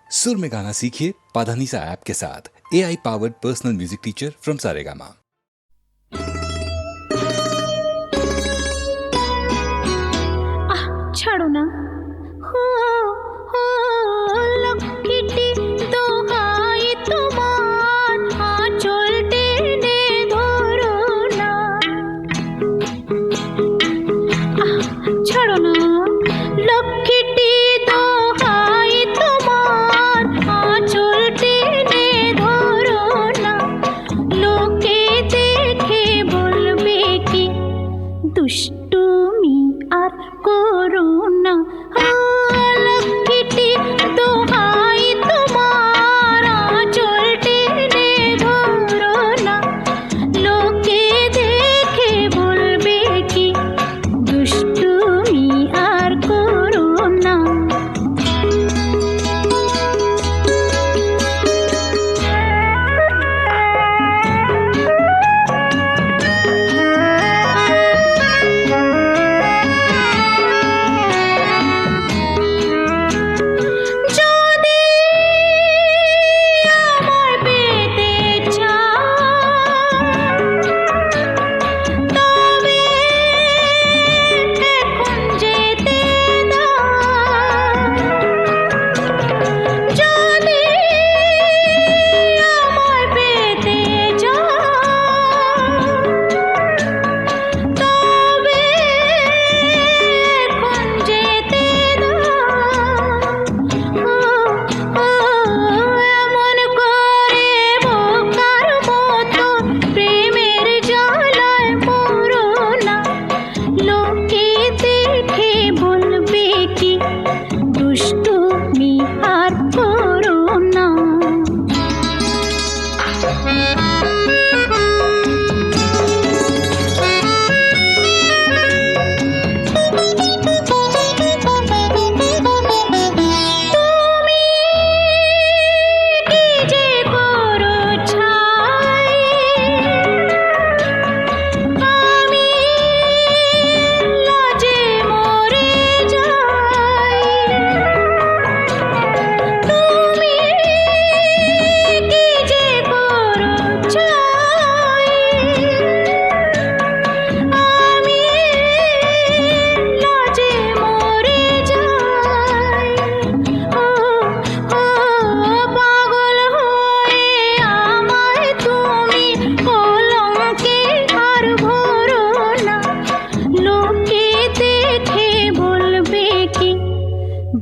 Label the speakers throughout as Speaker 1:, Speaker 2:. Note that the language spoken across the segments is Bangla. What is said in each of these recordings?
Speaker 1: सुर में गाना सीखिए पाधानीसा ऐप के साथ। AI powered personal music teacher from Saregama.
Speaker 2: ছাড়ো না হো হো লক্ষ্মীটি দোহাই তোমার আঁচল টেনে ধরো না ছাড়ো না লক্ষ্মীটি দোহাই তোমার আঁচল টেনে ধরো না লোকে দেখে বলবে কি দুষ্টুমি আর করো না লক্ষ্মীটি দোহাই তোমার আঁচল টেনে ধরো না লোকে দেখে বলবে কি দুষ্টুমি আর করো না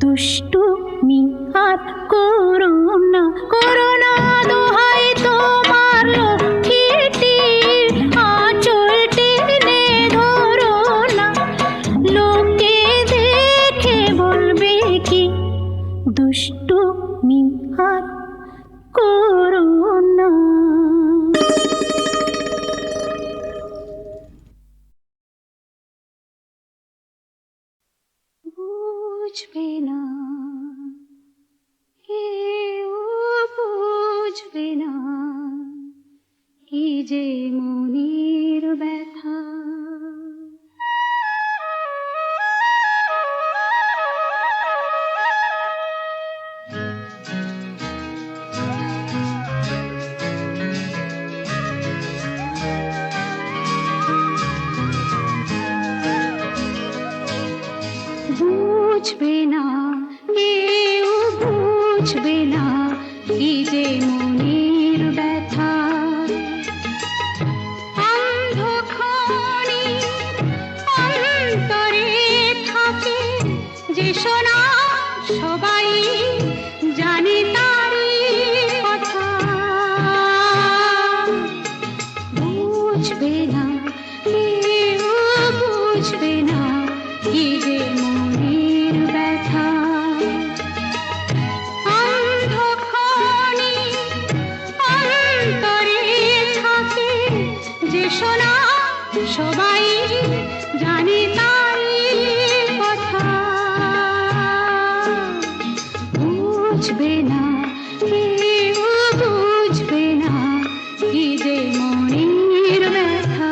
Speaker 2: দুষ্টুমি আর করো না দোহাই তোমার লক্ষ্মীটি আঁচল টেনে ধরো না লোকে দেখে বলবে কি দুষ্টুমি আর করো না বুঝবে না কেউ বুঝবে না কি যে মনের ব্যথা বুঝবে না কেউ বুঝবে না কি যে মনের ব্যথা অন্ধক্ষণের অন্তরে থাকে যে সোনা সবাই জানে তারই কথা বুঝবে না কেউ বুঝবে না কি যে মনের ব্যথা অন্ধক্ষণের অন্তরে থাকে যে সোনা সবাই জানে তারই কথা বুঝবে না কেউ বুঝবে না কি যে মনের ব্যথা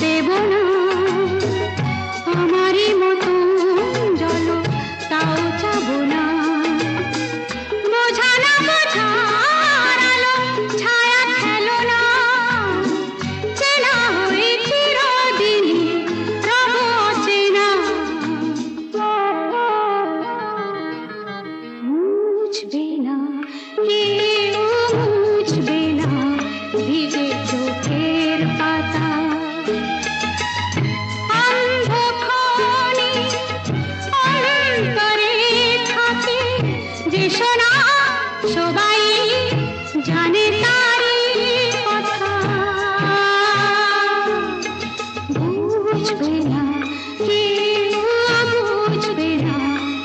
Speaker 2: দেব না, আমারই মতো জল তাও চাবো না। বোঝা না বোঝার আলো ছায়া খেলো না, চেনা হয়ে চিরদিনই রব অচেনা। মুছবে না কেউ, মুছবে না ভিজে চোখের পাতা। অন্ধক্ষণে অন্তরে থাকে যে শোনা, সবাই জানে তারই কথা। বুঝবে না কেউ, বুঝবে না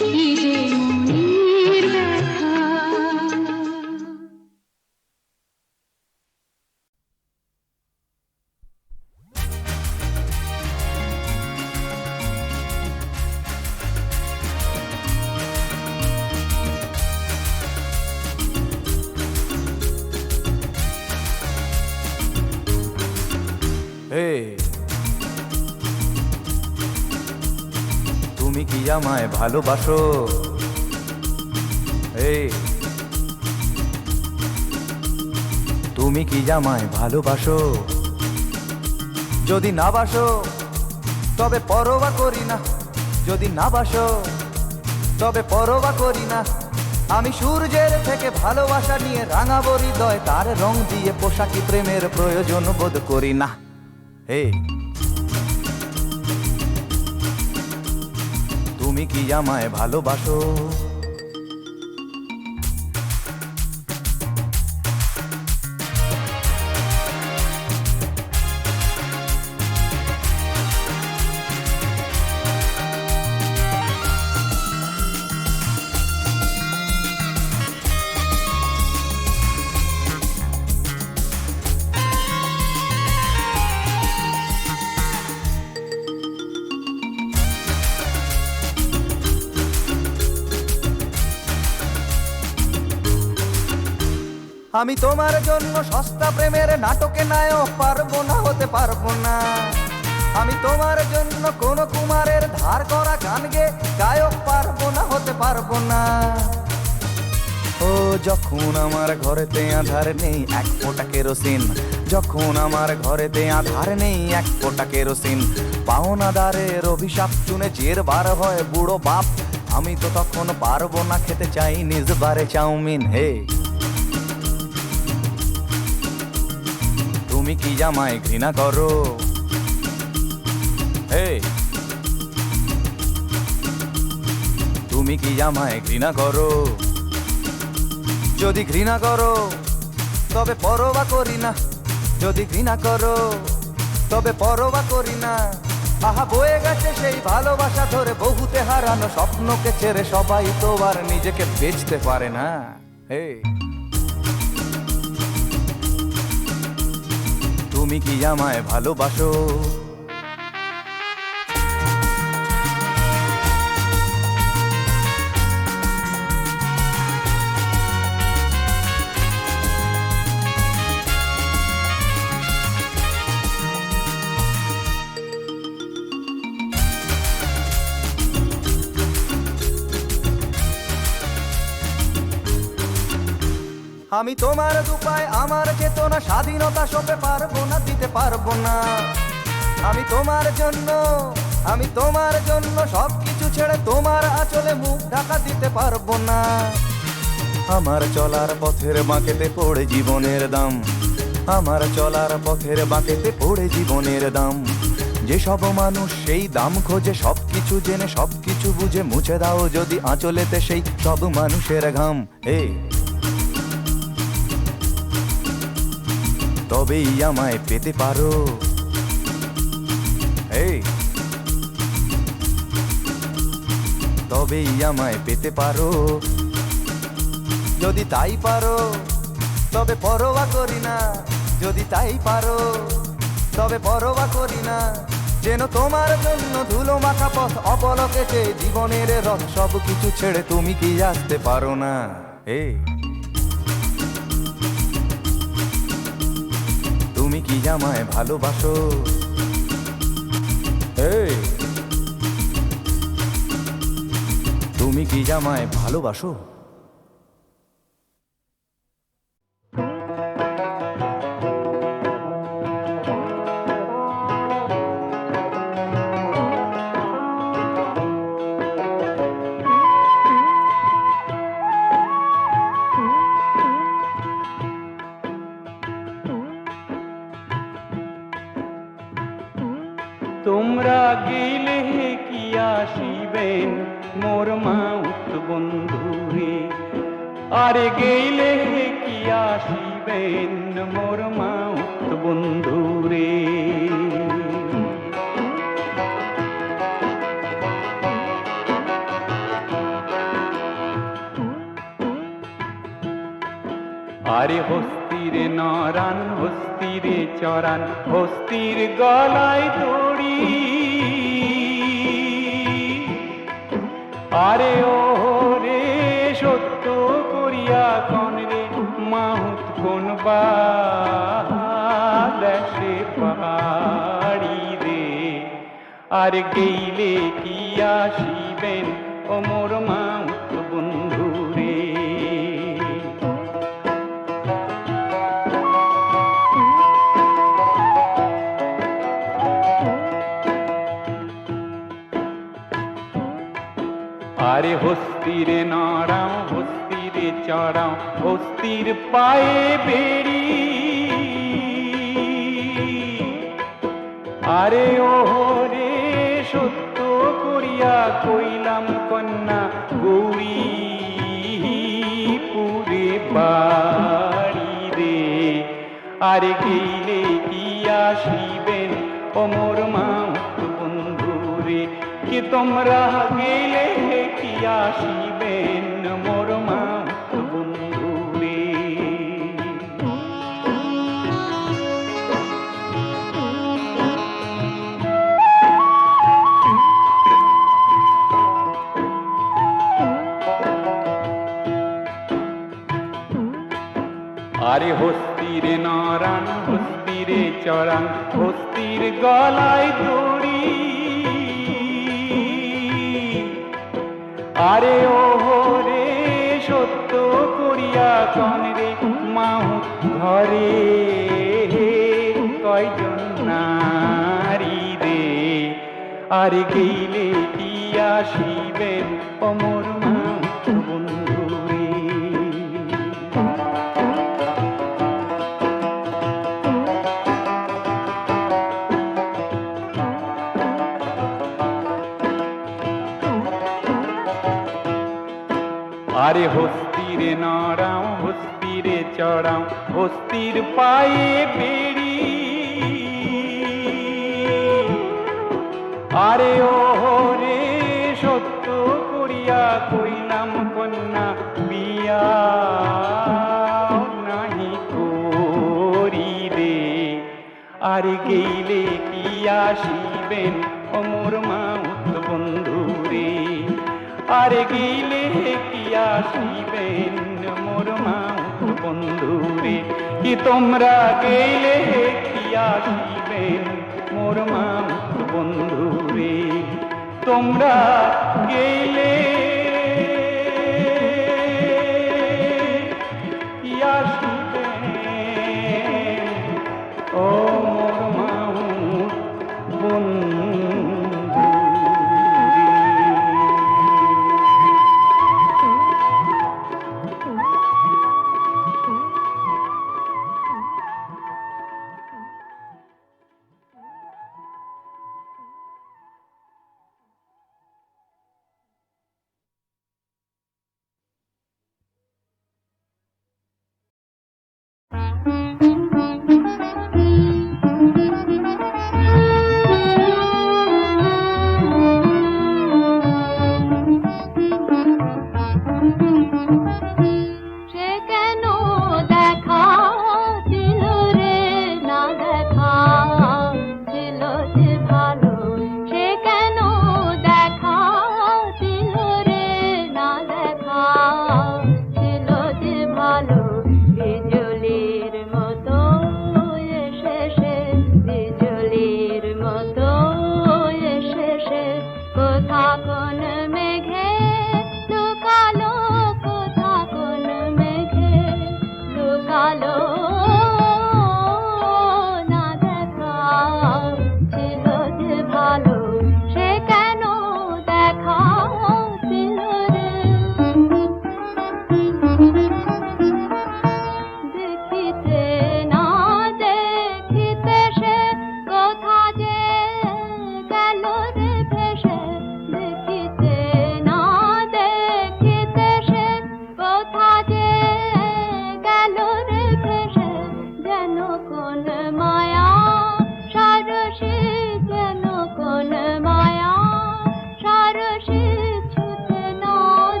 Speaker 2: কি যে মনের ব্যথা।
Speaker 3: এই তুমি কি আমায় ভালোবাসো? এই তুমি কি আমায় ভালোবাসো? যদি না বাসো তবে পরোয়া করি না, যদি না বাসো তবে পরোয়া করি না। আমি সূর্যের থেকে ভালোবাসা নিয়ে রাঙাবো হৃদয়, তার রং দিয়ে পোশাকি প্রেমের প্রয়োজন বোধ করি না। এই তুমি কি আমায় ভালোবাসো? আমি তোমার জন্য সস্তা প্রেমের নাটকে নায়ক পারবো না, হতে পারবো না। আমি তোমার জন্য কোন কুমারের ধার করা গান গে গায়ক পারবো না, হতে পারবো না। ও যখন আমার ঘরেতে আধার নেই এক ফোঁটা কেরোসিন, যখন আমার ঘরেতে আধার নেই এক ফোঁটা কেরোসিন, পাওনাদারের অভিশাপ শুনে জের বার হয় বুড়ো বাপ, আমি তো তখন পারবো না খেতে চাই নিজ বারে চাউমিন। হে তুমি কি আমায় ঘৃণা করো? হে তুমি কি আমায় ঘৃণা করো? যদি ঘৃণা করো তবে পরোয়া করি না, যদি ঘৃণা করো তবে পরোয়া করি না। আহা বয়ে গেছে সেই ভালোবাসা ধরে, বহুতে হারানো স্বপ্নকে ছেড়ে সবাই তো আর নিজেকে বেচতে পারে না। হে তুমি কি আমায় ভালোবাসো? আমি তোমার দুপায় আমার চেতনা স্বাধীনতা সপে পারবো না, দিতে পারবো না। আমি তোমার জন্য সবকিছু ছেড়ে তোমার আঁচলে মুখ ঢাকা দিতে পারবো না। আমার চলার পথের বাঁকেতে পড়ে জীবনের দাম, আমার চলার পথের বাঁকেতে পড়ে জীবনের দাম। যে সব মানুষ সেই দাম খোঁজে, সবকিছু জেনে সবকিছু বুঝে, মুছে দাও যদি আঁচলেতে সেই সব মানুষের ঘাম। তবেই আমায় পেতে পারো। তবেই আমায় পেতে পারো। যদি তাই পারো তবে পরোয়া করি না, যদি তাই পারো তবে পরোয়া করি না। যেন তোমার জন্য ধুলো মাখা পথ অপলকে যে জীবনের রথ, সব কিছু ছেড়ে তুমি কি আসতে পারো না? তুমি কি আমায় ভালোবাসো? এই, তুমি কি জামায় ভালোবাসো?
Speaker 4: তোমরা গেলে কি আসিবেন মোর মাউত বন্ধুরে, আরে গেলে কি আসিবেন মোর মাউত বন্ধুরে। আরে হস্তিরে নরান হস্তিরে চরান হস্তির গলায় দড়ি, আরে ও রে সত্য করিয়া কন রে মাহুত কোন দেশে পাড়ি রে, আর গেইলে কি আসিবেন ও মোর মাহুত বন্ধু রে। আরে হস্তিরে নড়াও হস্তিরে চড়াও হস্তির পায়ে বেড়ি, আরে ও রে সত্য করিয়া কইলাম কন্যা গৌরী পুরে বাড়ি রে, আরে গেইলে কি আসিবেন ও মোর মাউত বন্ধু রে। কি তোমরা গেলে কি আসিবেন মোর মাউত বন্ধু রে। আরে হস্তিরে নরান হস্তিরে চড়ান হস্তির গলায় দড়ি, আরে ও রে সত্য করিয়া কন রে মাহুত ঘরে কয়জন নারী রে, আরে গেইলে কি আসিবেন ও মোর মাউত বন্ধু রে। আরে হস্তিরে নড়াও হস্তিরে চড়াও হস্তির পায়ে বেড়ি, আরে ও রে সত্য করিয়া কইলাম কন্যা বিয়া নাহি করি রে, আরে গেইলে কি আসিবেন ও মোর মাউত বন্ধু রে, আরে গেইলে কি আসিবেন মোর মাউত বন্ধু রে। কি তোমরা গেলে কি আসিবেন মোর মাউত বন্ধু রে। তোমরা গেলে কি আসিবেন ও মোর মাউত বন্ধু।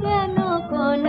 Speaker 2: কেন কন